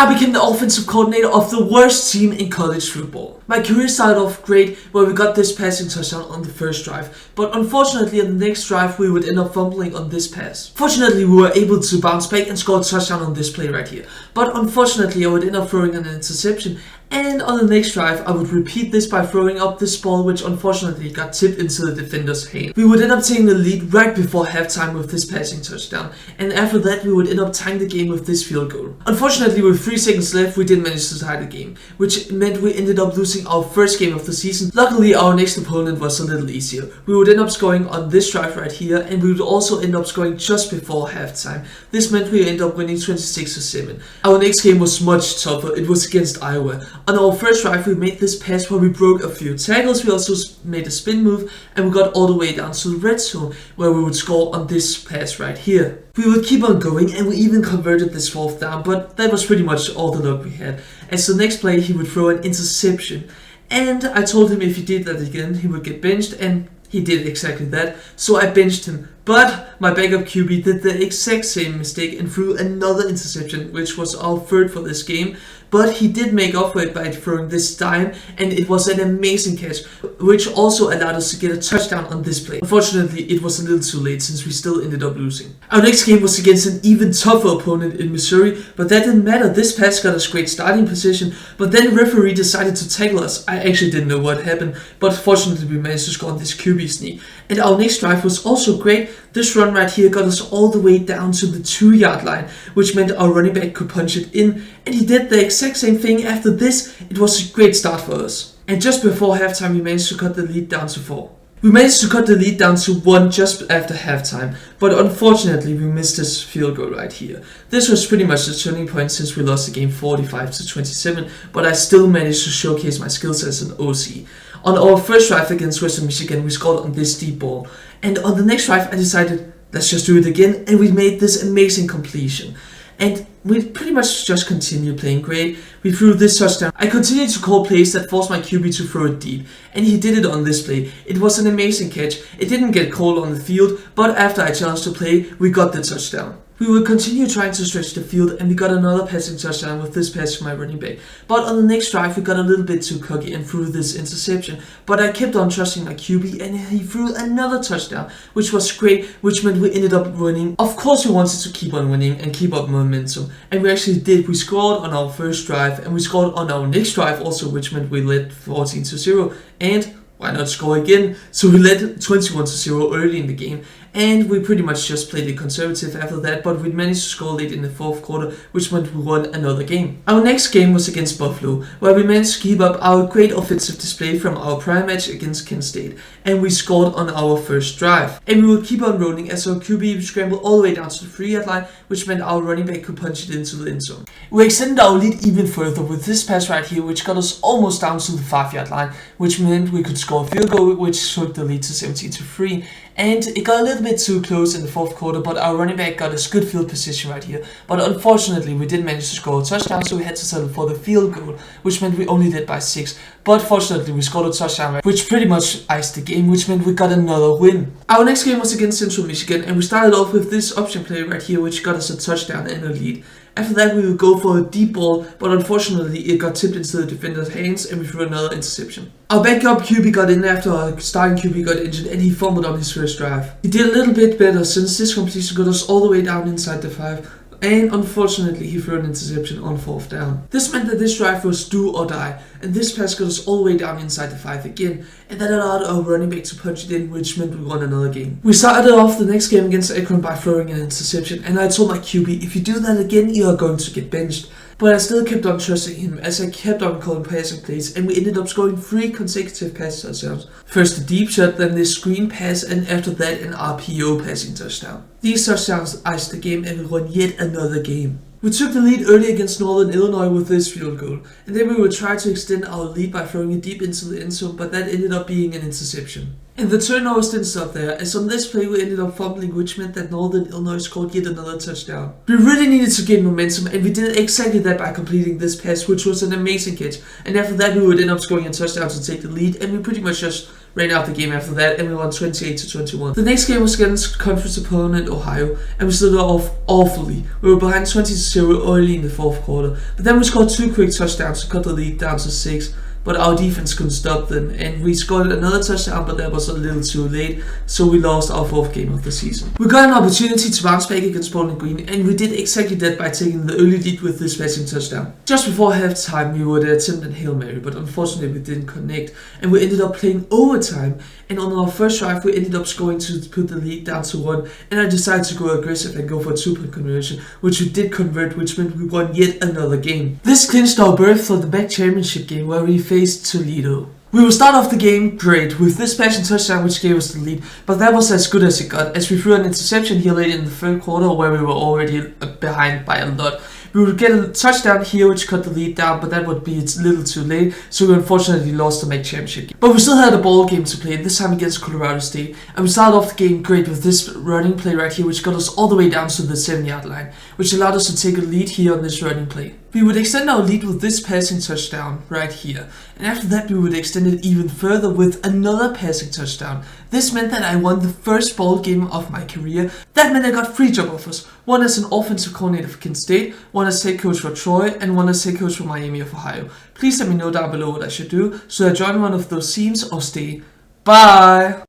I became the offensive coordinator of the worst team in college football. My career started off great where we got this passing touchdown on the first drive, but unfortunately on the next drive we would end up fumbling on this pass. Fortunately we were able to bounce back and score a touchdown on this play right here, but unfortunately I would end up throwing an interception, and on the next drive I would repeat this by throwing up this ball, which unfortunately got tipped into the defender's hand. We would end up taking the lead right before halftime with this passing touchdown, and after that we would end up tying the game with this field goal. Unfortunately with 3 seconds left we didn't manage to tie the game, which meant we ended up losing our first game of the season. Luckily our next opponent was a little easier. We would end up scoring on this drive right here, and we would also end up scoring just before halftime. This meant we ended up winning 26-7. Our next game was much tougher. It was against Iowa. On our first drive we made this pass where we broke a few tackles. We also made a spin move, and we got all the way down to the red zone where we would score on this pass right here. We would keep on going, and we even converted this 4th down, but that was pretty much all the luck we had, as the next play he would throw an interception, and I told him if he did that again he would get benched, and he did exactly that, so I benched him. But my backup QB did the exact same mistake and threw another interception, which was our 3rd for this game. But he did make up for it by throwing this dime, and it was an amazing catch, which also allowed us to get a touchdown on this play. Unfortunately, it was a little too late since we still ended up losing. Our next game was against an even tougher opponent in Missouri, but that didn't matter. This pass got us great starting position, but then the referee decided to tackle us. I actually didn't know what happened, but fortunately we managed to score on this QB sneak. And our next drive was also great. This run right here got us all the way down to the 2-yard line, which meant our running back could punch it in, and he did the exact same thing. After this, it was a great start for us. And just before halftime, we managed to cut the lead down to 4. We managed to cut the lead down to 1 just after halftime, but unfortunately we missed this field goal right here. This was pretty much the turning point since we lost the game 45-27, but I still managed to showcase my skills as an OC. On our first drive against Western Michigan, we scored on this deep ball, and on the next drive I decided, let's just do it again, and we made this amazing completion. And we pretty much just continued playing great. We threw this touchdown. I continued to call plays that forced my QB to throw it deep, and he did it on this play. It was an amazing catch. It didn't get called on the field, but after I challenged the play, we got the touchdown. We would continue trying to stretch the field, and we got another passing touchdown with this pass from my running back. But on the next drive we got a little bit too cocky and threw this interception, but I kept on trusting my QB, and he threw another touchdown, which was great, which meant we ended up winning. Of course we wanted to keep on winning and keep up momentum, and we actually did. We scored on our first drive, and we scored on our next drive also, which meant we led 14-0, and why not score again? So we led 21-0 early in the game, and we pretty much just played it conservative after that, but we managed to score late in the 4th quarter, which meant we won another game. Our next game was against Buffalo, where we managed to keep up our great offensive display from our prior match against Kent State, and we scored on our first drive. And we would keep on rolling as our QB scrambled all the way down to the 3-yard line, which meant our running back could punch it into the end zone. We extended our lead even further with this pass right here, which got us almost down to the 5-yard line, which meant we could score a field goal, which took the lead to 17-3. And it got a little bit too close in the 4th quarter, but our running back got us good field position right here. But unfortunately we didn't manage to score a touchdown, so we had to settle for the field goal, which meant we only led by 6. But fortunately we scored a touchdown, which pretty much iced the game, which meant we got another win. Our next game was against Central Michigan, and we started off with this option play right here, which got us a touchdown and a lead. After that we would go for a deep ball, but unfortunately it got tipped into the defender's hands, and we threw another interception. Our backup QB got in after our starting QB got injured, and he fumbled on his first drive. He did a little bit better since this completion got us all the way down inside the 5, and unfortunately he threw an interception on 4th down. This meant that this drive was do or die, and this pass got us all the way down inside the 5 again, and that allowed our running back to punch it in, which meant we won another game. We started off the next game against Akron by throwing an interception, and I told my QB, if you do that again you are going to get benched. But I still kept on trusting him as I kept on calling passing plays, and we ended up scoring 3 consecutive pass touchdowns. First a deep shot, then this screen pass, and after that an RPO passing touchdown. These touchdowns iced the game, and we won yet another game. We took the lead early against Northern Illinois with this field goal, and then we would try to extend our lead by throwing it deep into the end zone, but that ended up being an interception. And the turnovers didn't stop there, as on this play we ended up fumbling, which meant that Northern Illinois scored yet another touchdown. We really needed to gain momentum, and we did exactly that by completing this pass, which was an amazing catch, and after that we would end up scoring a touchdown to take the lead, and we pretty much just ran out the game after that, and we won 28-21. The next game was against conference opponent Ohio, and we started off awfully. We were behind 20-0 early in the fourth quarter, but then we scored 2 quick touchdowns to cut the lead down to 6. But our defense couldn't stop them, and we scored another touchdown, but that was a little too late, so we lost our 4th game of the season. We got an opportunity to bounce back against Bowling Green, and we did exactly that by taking the early lead with this passing touchdown. Just before halftime, we would attempt a Hail Mary, but unfortunately we didn't connect, and we ended up playing overtime, and on our first drive we ended up scoring to put the lead down to 1, and I decided to go aggressive and go for a 2-point conversion, which we did convert, which meant we won yet another game. This clinched our berth for the MAC championship game, where we faced Toledo. We will start off the game great with this passing touchdown which gave us the lead, but that was as good as it got, as we threw an interception here late in the 3rd quarter where we were already behind by a lot. We would get a touchdown here which cut the lead down, but that would be a little too late, so we unfortunately lost the MAC championship game. But we still had a ball game to play, this time against Colorado State, and we started off the game great with this running play right here which got us all the way down to the 7-yard line, which allowed us to take a lead here on this running play. We would extend our lead with this passing touchdown right here, and after that we would extend it even further with another passing touchdown. This meant that I won the first ball game of my career. That meant I got 3 job offers, one as an offensive coordinator for Kent State, one as head coach for Troy, and one as head coach for Miami of Ohio. Please let me know down below what I should do, so I join one of those teams or stay. Bye!